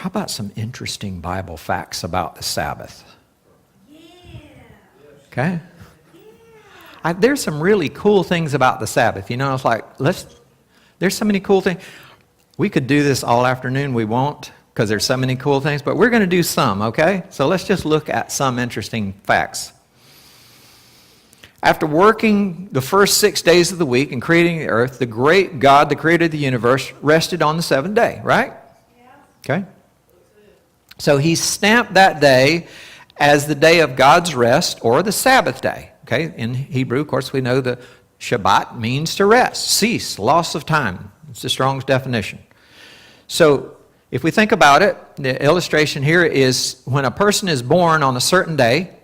How about some interesting Bible facts about the Sabbath? Okay? There's some really cool things about the Sabbath. You know, it's like, there's so many cool things. We could do this all afternoon. We won't, because there's so many cool things. But we're going to do some, okay? So let's just look at some interesting facts. After working the first 6 days of the week and creating the earth, the great God, the creator of the universe, rested on the seventh day, right? Okay? So he stamped that day as the day of God's rest, or the Sabbath day. Okay? In Hebrew, of course, we know the Shabbat means to rest, cease, loss of time. It's the Strong's definition. So if we think about it, the illustration here is when a person is born on a certain day,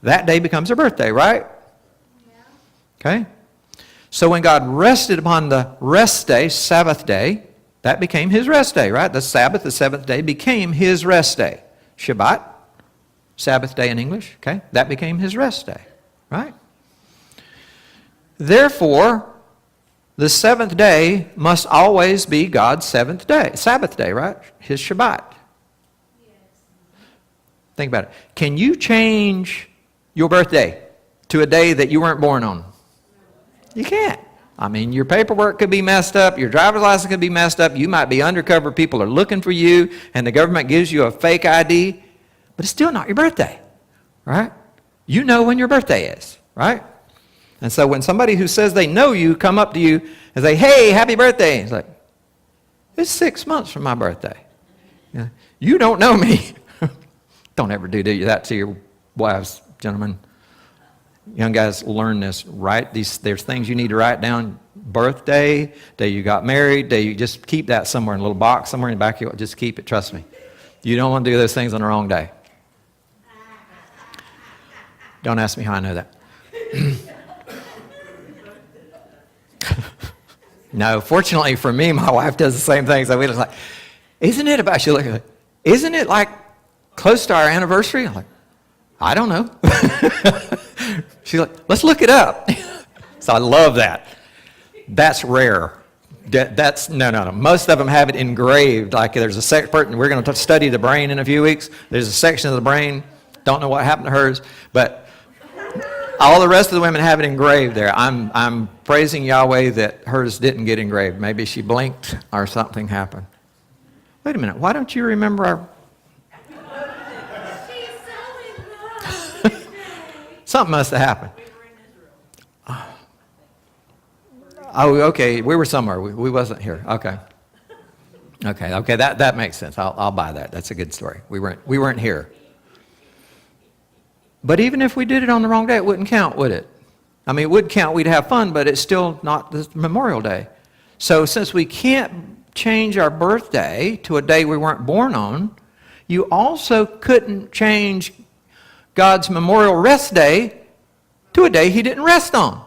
that day becomes their birthday, right? Okay? So when God rested upon the rest day, Sabbath day, that became his rest day, right? The Sabbath, the seventh day, became his rest day. Shabbat, Sabbath day in English, okay? That became his rest day, right? Therefore, the seventh day must always be God's seventh day, Sabbath day, right? His Shabbat. Yes. Think about it. Can you change your birthday to a day that you weren't born on? You can't. I mean, your paperwork could be messed up. Your driver's license could be messed up. You might be undercover. People are looking for you, and the government gives you a fake ID, but it's still not your birthday, right? You know when your birthday is, right? And so when somebody who says they know you come up to you and say, hey, happy birthday, it's like, it's 6 months from my birthday. You don't know me. Don't ever do that to your wives, gentlemen. Young guys, learn this. There's things you need to write down. Birthday, day you got married, day you just keep that somewhere in a little box, somewhere in the back. Just keep it, trust me. You don't want to do those things on the wrong day. Don't ask me how I know that. No, fortunately for me, my wife does the same thing. So we just like, isn't it about, she look like, isn't it like close to our anniversary? I'm like, I don't know. She's like, let's look it up. So I love that. That's rare. That's no. Most of them have it engraved. Like there's a section, we're going to study the brain in a few weeks. There's a section of the brain, don't know what happened to hers, but all the rest of the women have it engraved there. I'm praising Yahweh that hers didn't get engraved. Maybe she blinked or something happened. Wait a minute. Why don't you remember our... Something must have happened. Oh, okay. We were somewhere. We wasn't here. Okay. That makes sense. I'll buy that. That's a good story. We weren't here. But even if we did it on the wrong day, it wouldn't count, would it? I mean, it would count. We'd have fun, but it's still not the Memorial Day. So since we can't change our birthday to a day we weren't born on, you also couldn't change God's memorial rest day to a day he didn't rest on.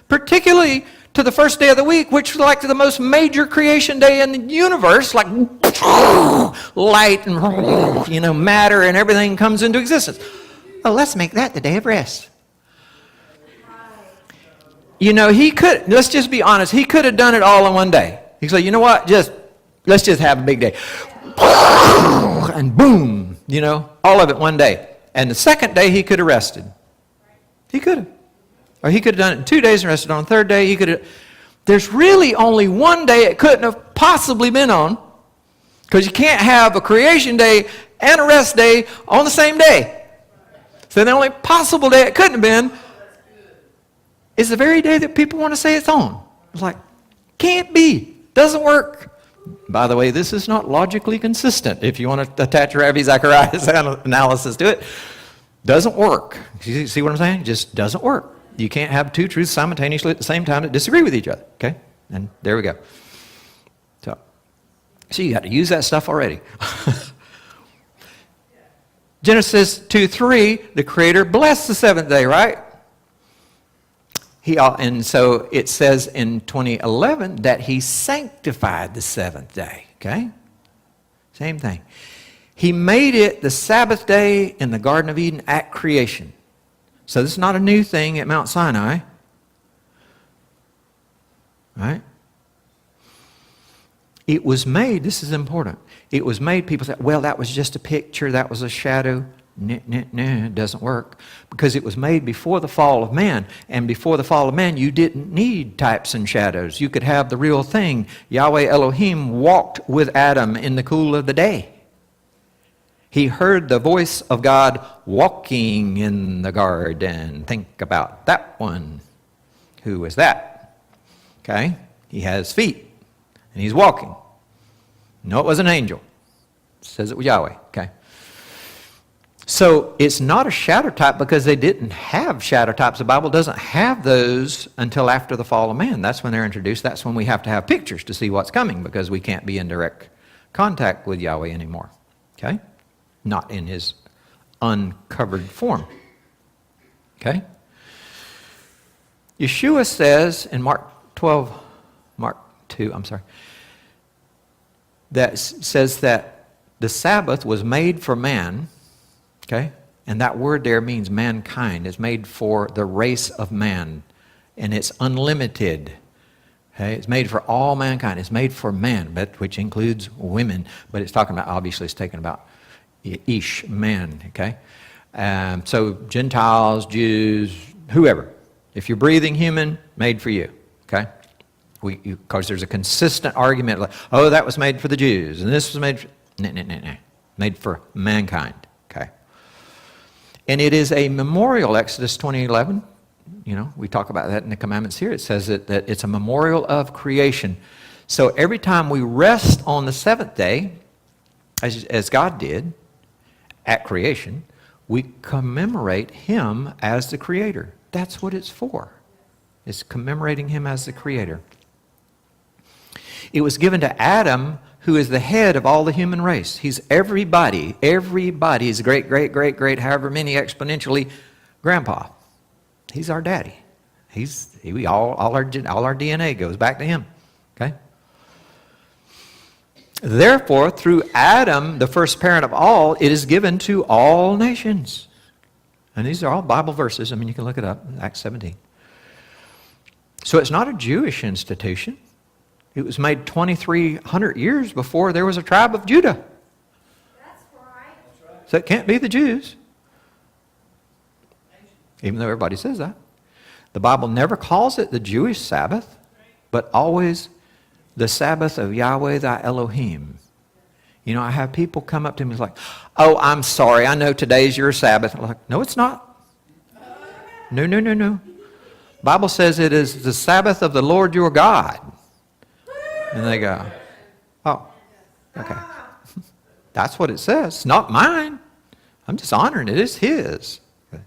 Particularly to the first day of the week, which is like the most major creation day in the universe, like light and matter and everything comes into existence. Oh, let's make that the day of rest. He could, let's just be honest, he could have done it all in one day. He said, you know what, let's just have a big day. And boom, all of it one day. And the second day he could have rested. He could have. Or he could have done it in 2 days and rested on the third day. He could have. There's really only one day it couldn't have possibly been on, because you can't have a creation day and a rest day on the same day. So the only possible day it couldn't have been is the very day that people want to say it's on. It's like, can't be. Doesn't work. By the way, this is not logically consistent. If you want to attach Rabbi Zachariah's analysis to it, doesn't work. You see what I'm saying? It just doesn't work. You can't have two truths simultaneously at the same time that disagree with each other. Okay? And there we go. So you got to use that stuff already. Genesis 2:3, the Creator blessed the seventh day, right? And so it says in 20:11 that he sanctified the seventh day. Okay? Same thing. He made it the Sabbath day in the Garden of Eden at creation. So this is not a new thing at Mount Sinai. Right? It was made, this is important, it was made, people say, well, that was just a picture, that was a shadow. No, it doesn't work. Because it was made before the fall of man. And before the fall of man, you didn't need types and shadows. You could have the real thing. Yahweh Elohim walked with Adam in the cool of the day. He heard the voice of God walking in the garden. Think about that one. Who was that? Okay? He has feet. And he's walking. No, it was an angel. It says it was Yahweh. Okay? So it's not a shadow type because they didn't have shadow types. The Bible doesn't have those until after the fall of man. That's when they're introduced. That's when we have to have pictures to see what's coming because we can't be in direct contact with Yahweh anymore. Okay? Not in his uncovered form. Okay? Yeshua says in Mark 2, that says that the Sabbath was made for man. Okay? And that word there means mankind. It's made for the race of man. And it's unlimited. Okay? It's made for all mankind. It's made for man, but which includes women. But it's talking about, obviously, it's taken about ish, man. Okay? So Gentiles, Jews, whoever. If you're breathing human, made for you. Okay? Because there's a consistent argument like, oh, that was made for the Jews. And this was made for... No. Made for mankind. Okay? And it is a memorial, Exodus 20:11. You know, we talk about that in the commandments here. It says that it's a memorial of creation. So every time we rest on the seventh day, as God did at creation, we commemorate him as the creator. That's what it's for. It's commemorating him as the creator. It was given to Adam, who is the head of all the human race. He's everybody. Everybody's great, however many exponentially, grandpa. He's our daddy. All our DNA goes back to him. Okay? Therefore, through Adam, the first parent of all, it is given to all nations. And these are all Bible verses. I mean, you can look it up, Acts 17. So it's not a Jewish institution. It was made 2,300 years before there was a tribe of Judah. That's right. So it can't be the Jews. Even though everybody says that. The Bible never calls it the Jewish Sabbath, but always the Sabbath of Yahweh thy Elohim. You know, I have people come up to me like, oh, I'm sorry, I know today's your Sabbath. I'm like, no, it's not. No. Bible says it is the Sabbath of the Lord your God. And they go, oh, okay. That's what it says. It's not mine. I'm just honoring it. It's his,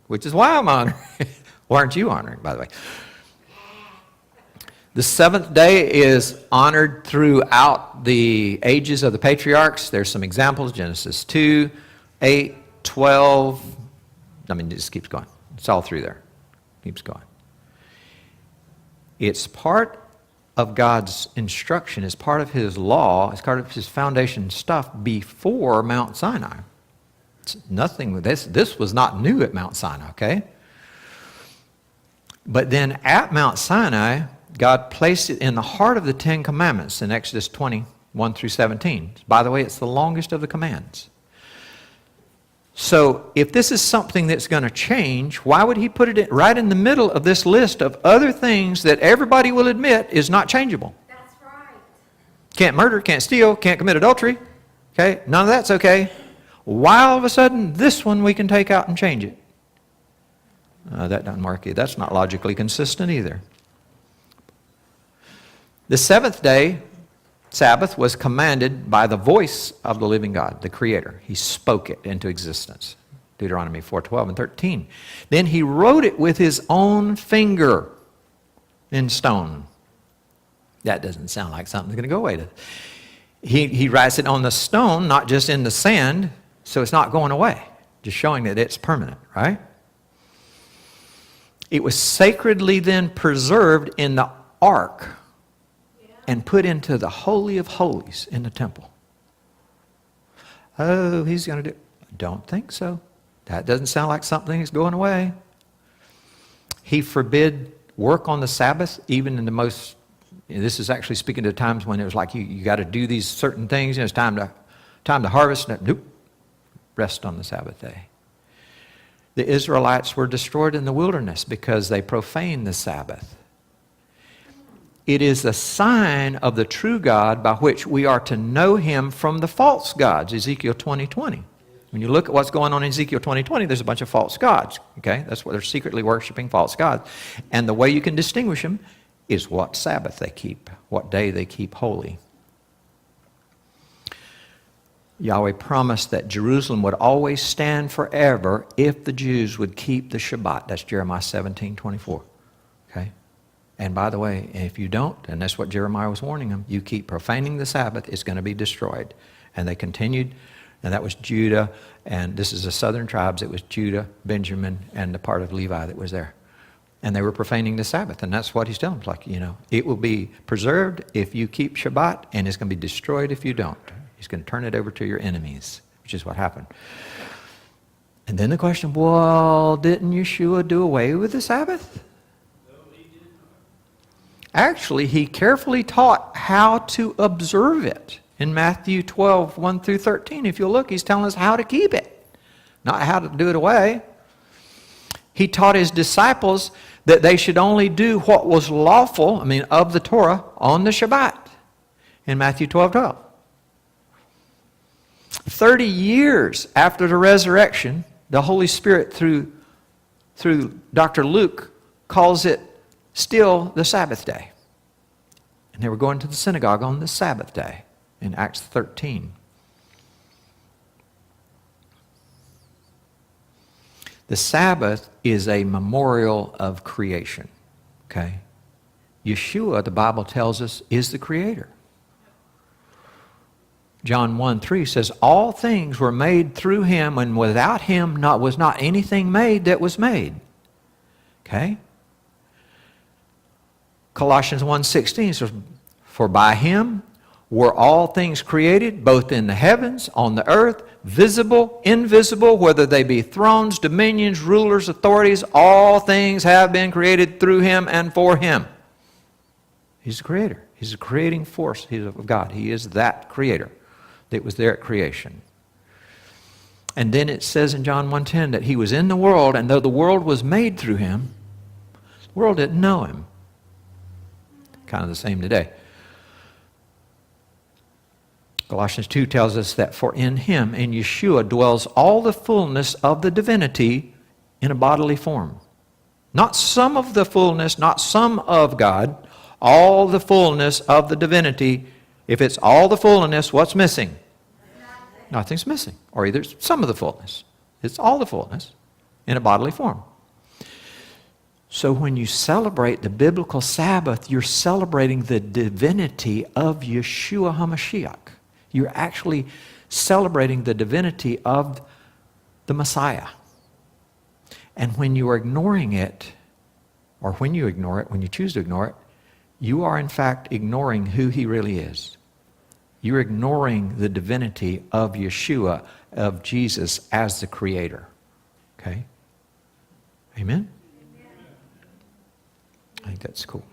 which is why I'm honoring it. Why aren't you honoring, by the way? The seventh day is honored throughout the ages of the patriarchs. There's some examples, Genesis 2, 8, 12. I mean, it just keeps going. It's all through there. Keeps going. It's part of God's instruction, it's part of his law, it's part of his foundation stuff before Mount Sinai. It's nothing, this was not new at Mount Sinai, okay? But then at Mount Sinai, God placed it in the heart of the Ten Commandments in Exodus 20, 1 through 17. By the way, it's the longest of the commands. So if this is something that's going to change, why would he put it right in the middle of this list of other things that everybody will admit is not changeable? That's right. Can't murder, can't steal, can't commit adultery. Okay, none of that's okay. Why all of a sudden this one we can take out and change it? That doesn't work either. That's not logically consistent either. The seventh day, Sabbath, was commanded by the voice of the living God, the Creator. He spoke it into existence. Deuteronomy 4:12 and 13. Then he wrote it with his own finger in stone. That doesn't sound like something that's going to go away. He writes it on the stone, not just in the sand, so it's not going away. Just showing that it's permanent, right? It was sacredly then preserved in the ark and put into the Holy of Holies in the temple. Oh, he's going to do... Don't think so. That doesn't sound like something that's going away. He forbid work on the Sabbath, even in the most This is actually speaking to times when it was like you got to do these certain things. It's time to harvest. Nope. Rest on the Sabbath day. The Israelites were destroyed in the wilderness because they profaned the Sabbath. It is a sign of the true God by which we are to know him from the false gods, Ezekiel 20:20. When you look at what's going on in Ezekiel 20:20, there's a bunch of false gods. Okay, that's what they're secretly worshiping, false gods. And the way you can distinguish them is what Sabbath they keep, what day they keep holy. Yahweh promised that Jerusalem would always stand forever if the Jews would keep the Shabbat. That's Jeremiah 17:24. Okay? And by the way, if you don't, and that's what Jeremiah was warning them, you keep profaning the Sabbath, it's going to be destroyed. And they continued, and that was Judah, and this is the southern tribes. It was Judah, Benjamin, and the part of Levi that was there. And they were profaning the Sabbath, and that's what he's telling them. Like, it will be preserved if you keep Shabbat, and it's going to be destroyed if you don't. He's going to turn it over to your enemies, which is what happened. And then the question, well, didn't Yeshua do away with the Sabbath? No, he did not. Actually, he carefully taught how to observe it. In Matthew 12:1-13, if you look, he's telling us how to keep it, not how to do it away. He taught his disciples that they should only do what was lawful, of the Torah, on the Shabbat. In Matthew 12:12. 30 years after the resurrection, the Holy Spirit, through Dr. Luke, calls it still the Sabbath day. And they were going to the synagogue on the Sabbath day in Acts 13. The Sabbath is a memorial of creation. Okay? Yeshua, the Bible tells us, is the creator. John 1:3 says, all things were made through him, and without him was not anything made that was made. Okay? Colossians 1:16 says, for by him were all things created, both in the heavens, on the earth, visible, invisible, whether they be thrones, dominions, rulers, authorities, all things have been created through him and for him. He's the creator. He's the creating force of God. He is that creator that was there at creation. And then it says in John 1:10 that he was in the world, and though the world was made through him, the world didn't know him. Kind of the same today. Colossians 2 tells us that for in him, in Yeshua, dwells all the fullness of the divinity in a bodily form. Not some of the fullness, not some of God, all the fullness of the divinity. If it's all the fullness, what's missing? Nothing's missing. Or either it's some of the fullness. It's all the fullness in a bodily form. So when you celebrate the biblical Sabbath, you're celebrating the divinity of Yeshua HaMashiach. You're actually celebrating the divinity of the Messiah. And when you are ignoring it, or when you ignore it, when you choose to ignore it, you are in fact ignoring who he really is. You're ignoring the divinity of Yeshua, of Jesus as the creator. Okay? Amen? I think that's cool.